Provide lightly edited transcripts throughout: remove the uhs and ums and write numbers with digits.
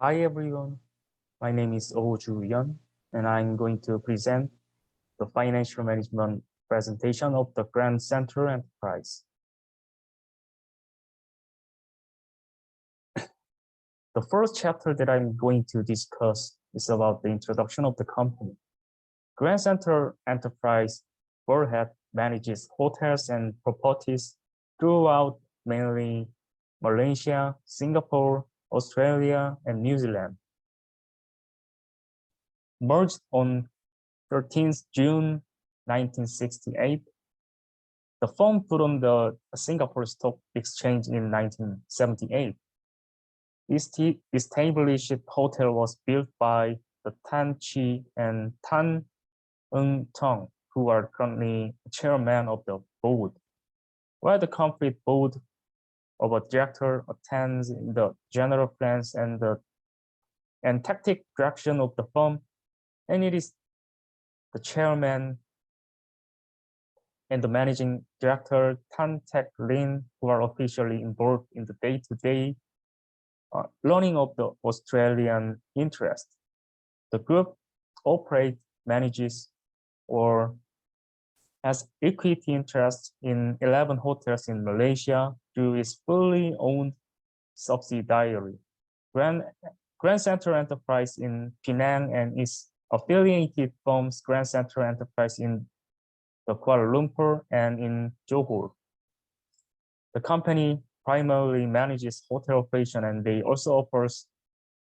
Hi everyone, my name is Oh Ju Yun, and I'm going to present the financial management presentation of the Grand Central Enterprise. The first chapter that I'm going to discuss is about the introduction of the company. Grand Central Enterprise Burhead manages hotels and properties throughout mainly Malaysia, Singapore, Australia, and New Zealand. Merged on 13th June 1968, the firm put on the Singapore Stock Exchange in 1978. This established hotel was built by the Tan Chi and Tan Eung Tong, who are currently chairman of the board, while the complete board of a director attends the general plans and tactic direction of the firm, and it is the chairman and the managing director, Tan Teck Lin, who are officially involved in the day-to-day learning of the Australian interest. The group operates, manages, or has equity interest in 11 hotels in Malaysia through its fully owned subsidiary, Grand Central Enterprise in Penang, and its affiliated firms, Grand Central Enterprise in Kuala Lumpur and in Johor. The company primarily manages hotel operation, and they also offers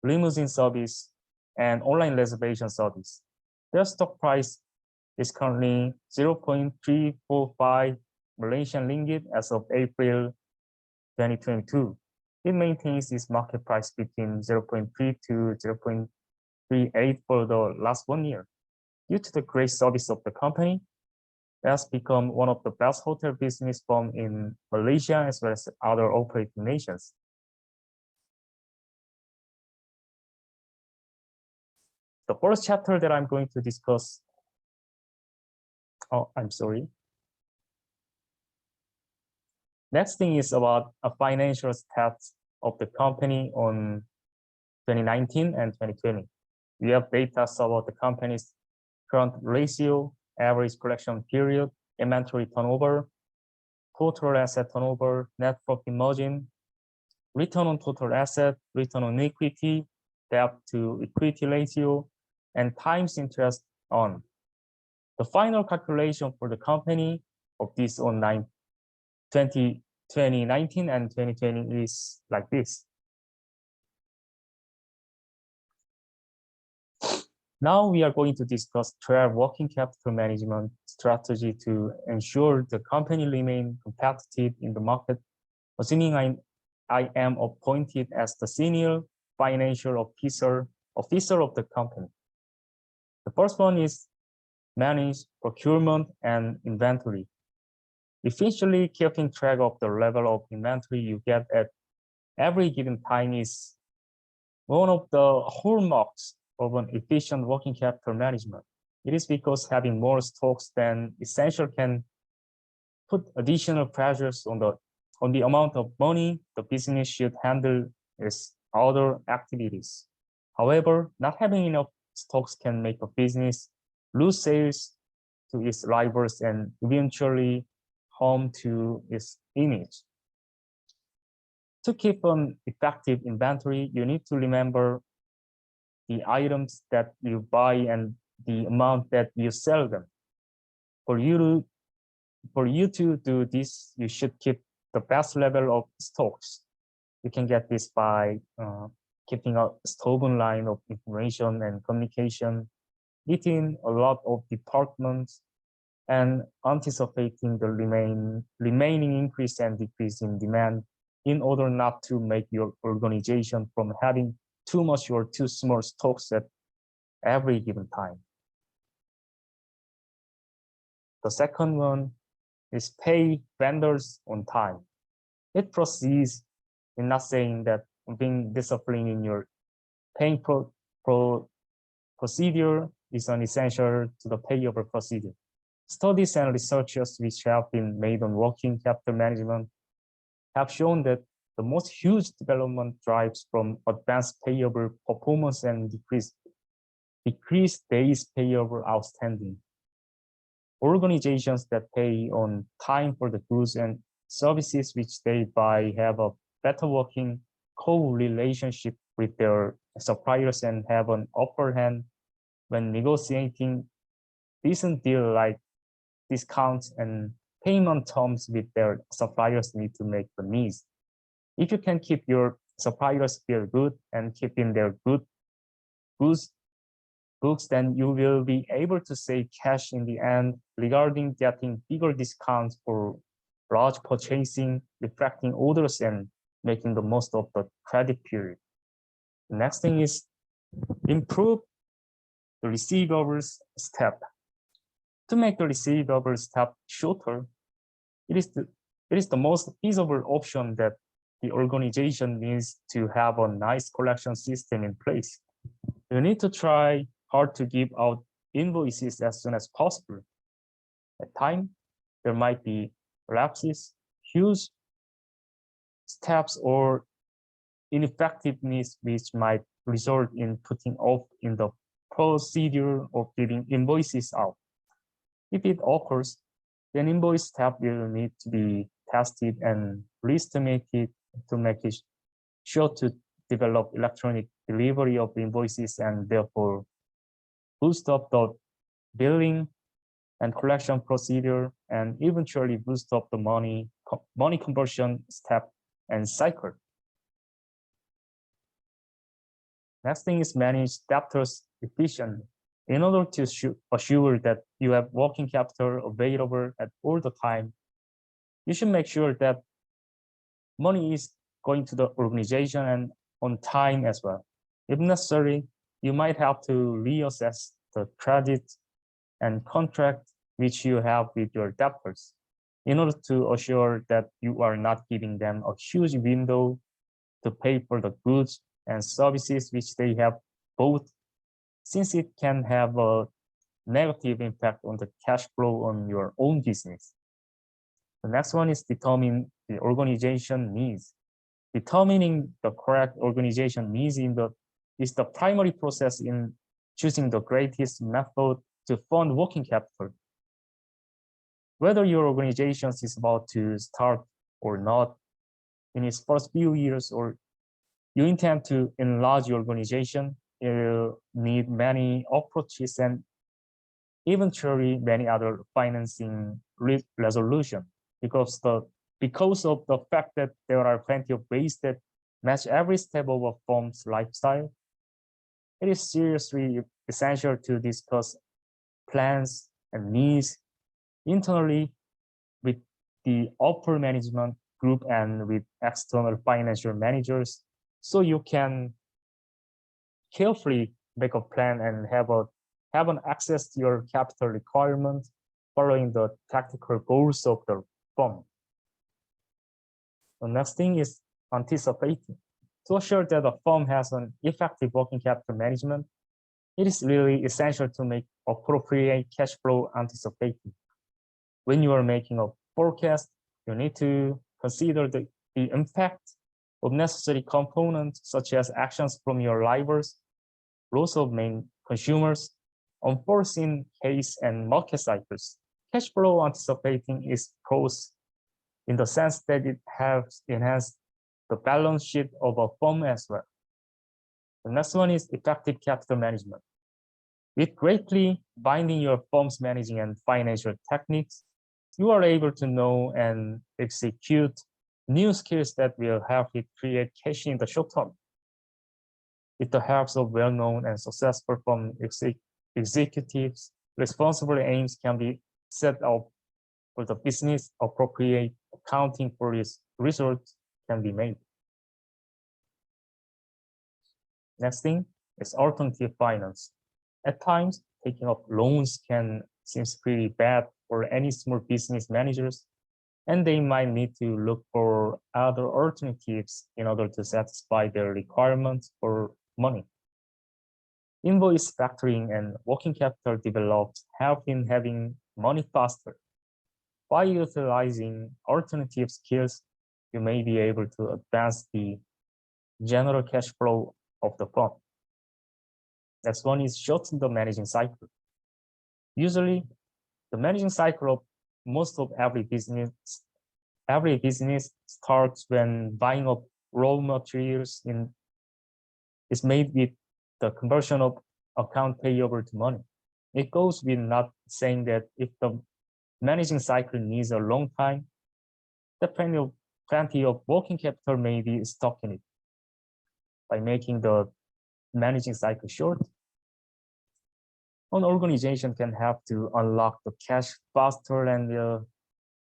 limousine service and online reservation service. Their stock price is currently 0.345 Malaysian ringgit as of April 2022. It maintains its market price between 0.3 to 0.38 for the last 1 year. Due to the great service of the company, it has become one of the best hotel business firms in Malaysia as well as other operating nations. The first chapter that I'm going to discuss, I'm sorry. Next thing is about a financial stats of the company on 2019 and 2020. We have data about the company's current ratio, average collection period, inventory turnover, total asset turnover, net profit margin, return on total asset, return on equity, debt to equity ratio, and times interest on. The final calculation for the company of this on 2019 and 2020 is like this. Now we are going to discuss 12 working capital management strategy to ensure the company remain competitive in the market, assuming I am appointed as the senior financial officer of the company. The first one is manage procurement and inventory. Efficiently keeping track of the level of inventory you get at every given time is one of the hallmarks of an efficient working capital management. It is because having more stocks than essential can put additional pressures on the amount of money the business should handle its other activities. However, not having enough stocks can make a business lose sales to its rivals and eventually harm to its image. To keep an effective inventory, you need to remember the items that you buy and the amount that you sell them. For you to do this, you should keep the best level of stocks. You can get this by keeping a stable line of information and communication within a lot of departments and anticipating the remaining increase and decrease in demand in order not to make your organization from having too much or too small stocks at every given time. The second one is pay vendors on time. It proceeds in not saying that being disciplined in your paying procedure is an essential to the payover procedure. Studies and researches which have been made on working capital management have shown that the the most huge development drives from advanced payable performance and decreased days payable outstanding. Organizations that pay on time for the goods and services which they buy have a better working co-relationship with their suppliers and have an upper hand when negotiating decent deal like discounts and payment terms with their suppliers need to make the needs. If you can keep your suppliers feel good and keep in their good goods books, then you will be able to save cash in the end regarding getting bigger discounts for large purchasing, reflecting orders, and making the most of the credit period. The next thing is improve the receivables step. To make the receivables step shorter, it is the most feasible option that the organization needs to have a nice collection system in place. You need to try hard to give out invoices as soon as possible. At times, there might be lapses, huge steps, or ineffectiveness which might result in putting off in the procedure of giving invoices out. If it occurs, then invoice step will need to be tested and re-estimated to make it sure to develop electronic delivery of invoices and therefore boost up the billing and collection procedure and eventually boost up the money conversion step and cycle. Next thing is manage debtors efficiently. In order to assure that you have working capital available at all the time, you should make sure that money is going to the organization and on time as well. If necessary, you might have to reassess the credit and contract which you have with your debtors in order to assure that you are not giving them a huge window to pay for the goods and services which they have bought, since it can have a negative impact on the cash flow on your own business. The next one is determine the organization needs. Determining the correct organization needs is the primary process in choosing the greatest method to fund working capital. Whether your organization is about to start or not in its first few years, or you intend to enlarge your organization, you need many approaches and eventually many other financing resolution because of the fact that there are plenty of ways that match every step of a firm's lifestyle. It is seriously essential to discuss plans and needs internally with the upper management group and with external financial managers, so you can carefully make a plan and have an access to your capital requirements following the tactical goals of the firm. The next thing is anticipating. To assure that a firm has an effective working capital management, it is really essential to make appropriate cash flow anticipating. When you are making a forecast, you need to consider the impact of necessary components such as actions from your rivals, loss of main consumers, unforeseen case and market cycles. Cash flow anticipating is pros in the sense that it helps enhance the balance sheet of a firm as well. The next one is effective capital management. With greatly binding your firm's managing and financial techniques, you are able to know and execute new skills that will help you create cash in the short term. With the help of well-known and successful firm executives, responsible aims can be set up for the business, appropriate accounting for its results can be made. Next thing is alternative finance. At times, taking up loans can seem pretty bad for any small business managers, and they might need to look for other alternatives in order to satisfy their requirements for money. Invoice factoring and working capital developed help in having money faster. By utilizing alternative skills, you may be able to advance the general cash flow of the firm. Next one is shorten the managing cycle. Usually, the managing cycle of most of every business starts when buying of raw materials is made with the conversion of account payable to money. It goes with not saying that if the managing cycle needs a long time, that plenty of working capital may be stuck in it. By making the managing cycle short, an organization can have to unlock the cash faster and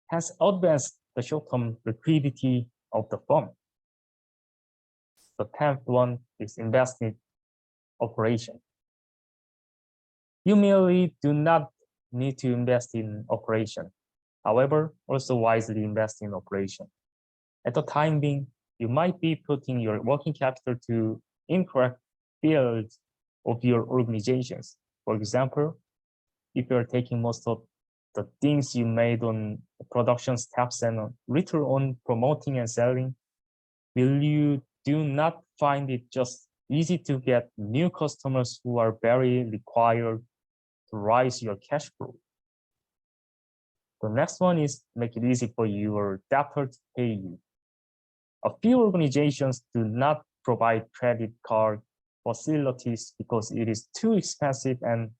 hence advance the short-term liquidity of the firm. The 10th one is invest in operation. You merely do not need to invest in operation. However, also wisely invest in operation. At the time being, you might be putting your working capital to incorrect fields of your organizations. For example, if you're taking most of the things you made on production steps and return on promoting and selling, will you do not find it just easy to get new customers who are very required to rise your cash flow? The next one is make it easy for your debtor to pay you. A few organizations do not provide credit card facilities because it is too expensive, and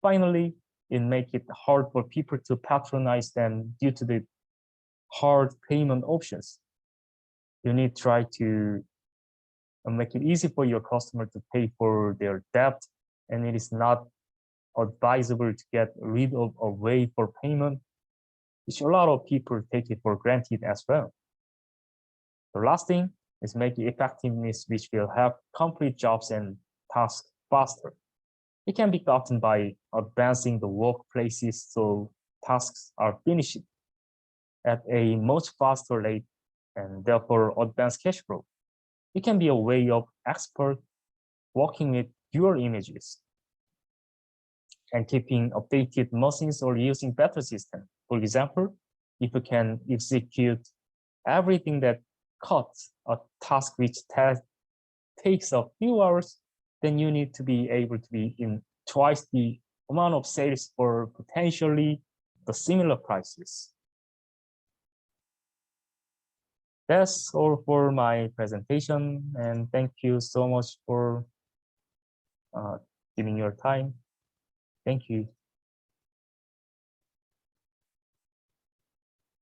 finally, it makes it hard for people to patronize them due to the hard payment options. You need to try to make it easy for your customer to pay for their debt, and it is not advisable to get rid of a way for payment, which a lot of people take it for granted as well. The last thing is make effectiveness, which will help complete jobs and tasks faster. It can be gotten by advancing the workplaces so tasks are finished at a much faster rate and therefore advance cash flow. It can be a way of expert working with fewer images and keeping updated machines or using better systems. For example, if you can execute everything that cuts a task which takes a few hours, then you need to be able to be in twice the amount of sales for potentially the similar prices. That's all for my presentation, and thank you so much for giving your time. Thank you.